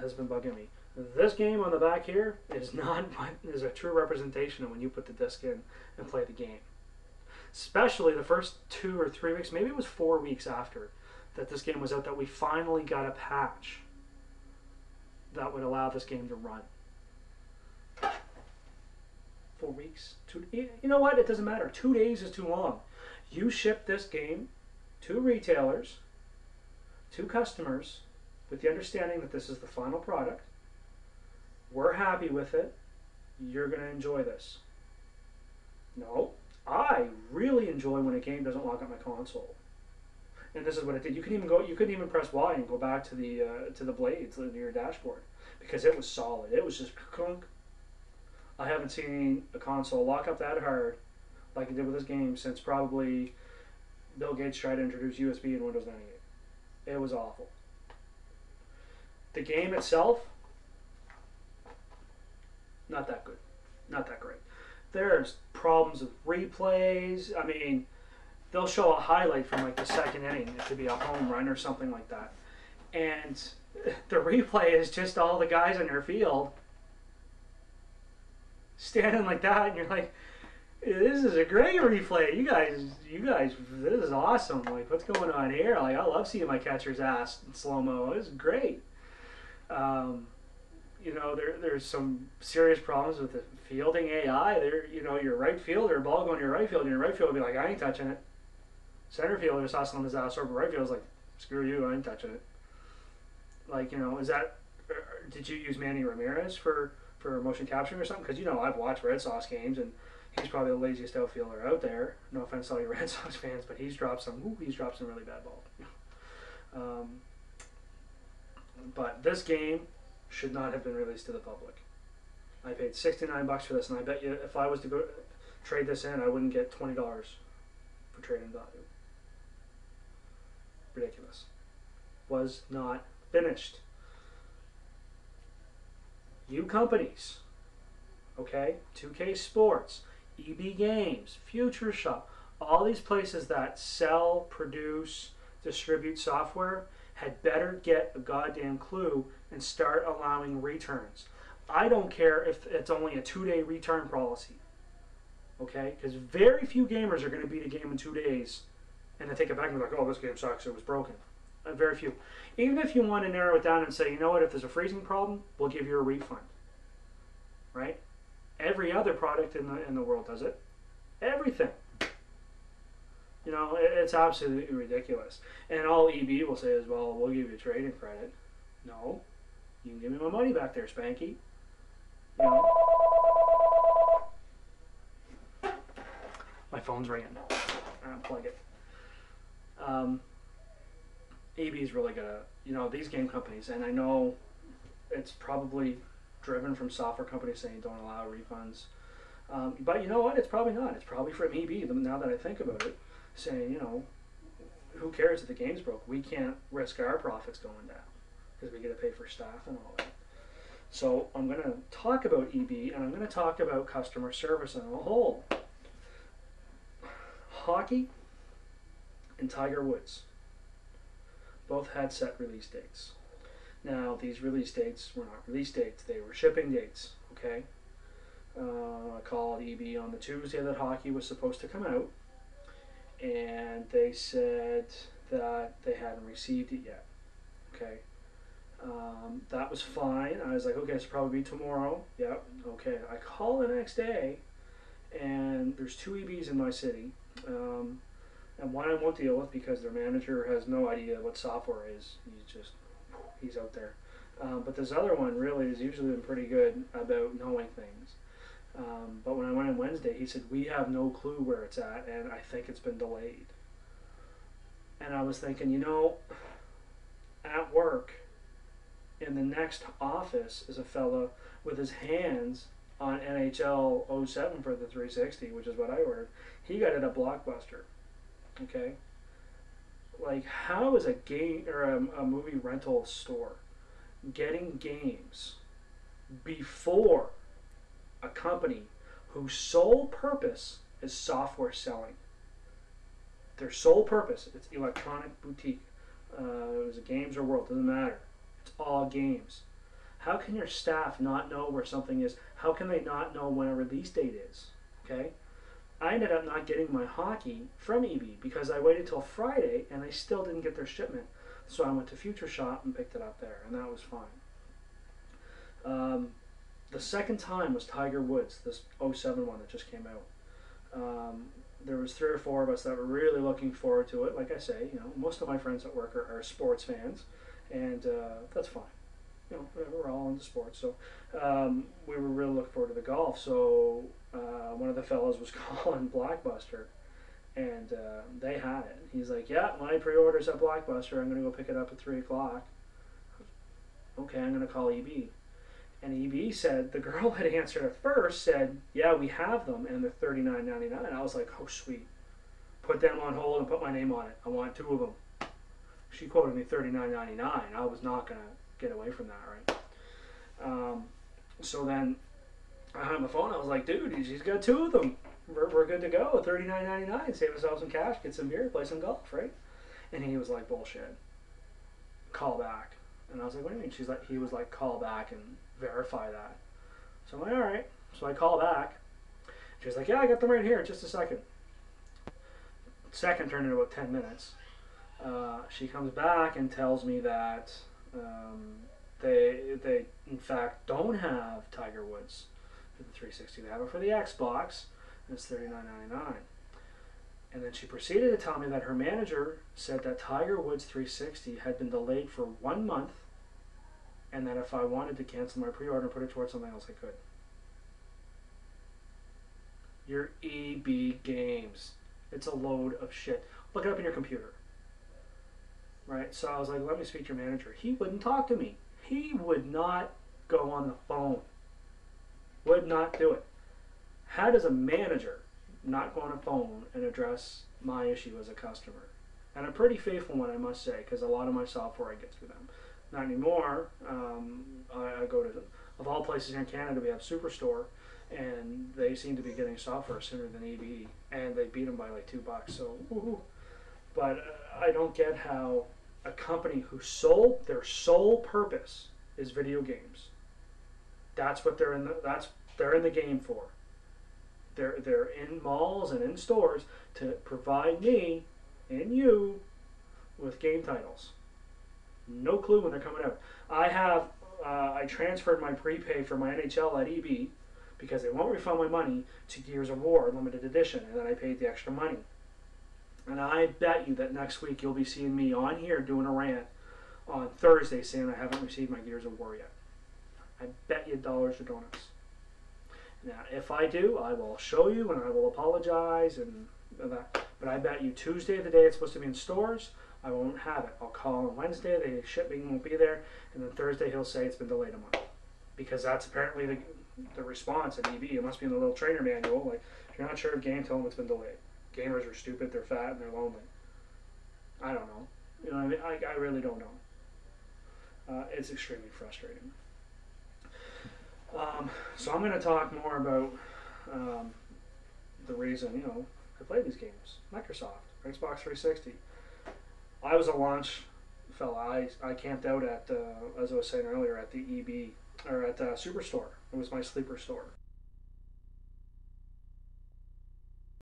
has been bugging me. This game on the back here is a true representation of when you put the disc in and play the game. Especially the first 2 or 3 weeks, maybe it was 4 weeks after that this game was out, that we finally got a patch that would allow this game to run. 4 weeks? You know what? It doesn't matter. 2 days is too long. You ship this game to retailers, to customers, with the understanding that this is the final product. We're happy with it. You're going to enjoy this. No, I really enjoy when a game doesn't lock up my console. And this is what it did. You couldn't even press Y and go back to the blades in your dashboard, because it was solid. It was just clunk. I haven't seen a console lock up that hard like it did with this game since probably Bill Gates tried to introduce USB in Windows 98. It was awful. The game itself, not that good. Not that great. There's problems with replays. I mean, they'll show a highlight from like the second inning. It could be a home run or something like that. And the replay is just all the guys on your field standing like that, and you're like, this is a great replay. You guys, this is awesome. Like, what's going on here? Like, I love seeing my catcher's ass in slow-mo. It's great. You know, there's some serious problems with the fielding AI. You know, your right fielder, ball going to your right field, and your right fielder will be like, I ain't touching it. Center fielder is hustling his ass over. Right field's like, screw you, I ain't touching it. Like, you know, did you use Manny Ramirez for motion capturing or something? Because, you know, I've watched Red Sox games, and he's probably the laziest outfielder out there. No offense to all you Red Sox fans, but he's dropped some really bad balls. But this game should not have been released to the public. I paid $69 for this, and I bet you if I was to go trade this in, I wouldn't get $20 for trade-in value. Ridiculous. Was not finished. You companies, okay, 2K Sports, EB Games, Future Shop, all these places that sell, produce, distribute software had better get a goddamn clue and start allowing returns. I don't care if it's only a 2-day return policy, okay, because very few gamers are going to beat a game in 2 days and then take it back and be like, oh, this game sucks, it was broken. Very few. Even if you want to narrow it down and say, you know what, if there's a freezing problem, we'll give you a refund. Right? Every other product in the world does it. Everything. You know, it's absolutely ridiculous. And all EB will say is, well, we'll give you trading credit. No. You can give me my money back there, Spanky. You know? My phone's ringing. Unplug it. EB's really gonna, you know, these game companies, and I know it's probably driven from software companies saying don't allow refunds, but you know what, it's probably not. It's probably from EB, now that I think about it, saying, you know, who cares if the game's broke? We can't risk our profits going down because we get to pay for staff and all that. So I'm going to talk about EB, and I'm going to talk about customer service on a whole. Hockey and Tiger Woods both had set release dates. Now, these release dates were not release dates, they were shipping dates, okay? I called EB on the Tuesday that hockey was supposed to come out, and they said that they hadn't received it yet, okay? That was fine. I was like, okay, it's probably tomorrow. Yep, okay. I call the next day, and there's 2 EBs in my city. And one I won't deal with because their manager has no idea what software is. He's out there. But this other one really has usually been pretty good about knowing things. But when I went in Wednesday, he said, we have no clue where it's at, and I think it's been delayed. And I was thinking, you know, at work, in the next office is a fella with his hands on NHL 07 for the 360, which is what I ordered. He got it at Blockbuster. Okay, like, how is a game or a movie rental store getting games before a company whose sole purpose is software selling? Their sole purpose, it's electronic boutique. It was a Games or World, doesn't matter. It's all games. How can your staff not know where something is? How can they not know when a release date is? Okay? I ended up not getting my hockey from EB because I waited till Friday and they still didn't get their shipment. So I went to Future Shop and picked it up there, and that was fine. The second time was Tiger Woods, this '07 one that just came out. There was 3 or 4 of us that were really looking forward to it. Like I say, most of my friends at work are sports fans, and that's fine. We're all into sports, so we were really looking forward to the golf. So one of the fellas was calling Blockbuster, and they had it. He's like, "Yeah, my pre-order's at Blockbuster. I'm going to go pick it up at 3 o'clock." Okay, I'm going to call EB. And EB said, the girl had answered at first, said, "Yeah, we have them, and they're $39.99. I was like, "Oh, sweet. Put them on hold and put my name on it. I want 2 of them." She quoted me $39.99. I was not going to get away from that, right? So then I hung up the phone. I was like, "Dude, she's got 2 of them. We're good to go. $39.99. Save ourselves some cash, get some beer, play some golf, right?" And he was like, "Bullshit. Call back." And I was like, "What do you mean?" He was like, "Call back and verify that." So I'm like, "All right." So I call back. She's like, "Yeah, I got them right here. Just a second." Second turned into about 10 minutes. She comes back and tells me that they in fact don't have Tiger Woods for the 360. They have it for the Xbox, and it's $39.99. And then she proceeded to tell me that her manager said that Tiger Woods 360 had been delayed for 1 month, and that if I wanted to cancel my pre-order and put it towards something else, I could. Your EB Games. It's a load of shit. Look it up in your computer. Right? So I was like, "Let me speak to your manager." He wouldn't talk to me. He would not go on the phone. Would not do it. How does a manager not go on a phone and address my issue as a customer? And a pretty faithful one, I must say, because a lot of my software I get through them. Not anymore. I go to, of all places here in Canada, we have Superstore, and they seem to be getting software sooner than EB, and they beat them by like $2. So, woohoo. But I don't get how a company their sole purpose is video games. That's what they're in the game for. They're in malls and in stores to provide me and you with game titles. No clue when they're coming out. I transferred my prepay for my NHL at EB because they won't refund my money to Gears of War limited edition, and then I paid the extra money. And I bet you that next week you'll be seeing me on here doing a rant on Thursday saying I haven't received my Gears of War yet. I bet you dollars to donuts. Now, if I do, I will show you and I will apologize and that. But I bet you Tuesday, the day it's supposed to be in stores, I won't have it. I'll call on Wednesday, the shipping won't be there, and then Thursday he'll say it's been delayed a month. Because that's apparently the response at EB. It must be in the little trainer manual. Like, if you're not sure of game, tell them it's been delayed. Gamers are stupid, they're fat, and they're lonely. I don't know. You know what I mean? I really don't know. It's extremely frustrating. So I'm going to talk more about the reason, I play these games. Microsoft, Xbox 360. I was a launch fella. I camped out at, as I was saying earlier, at the EB, or at Superstore. It was my sleeper store.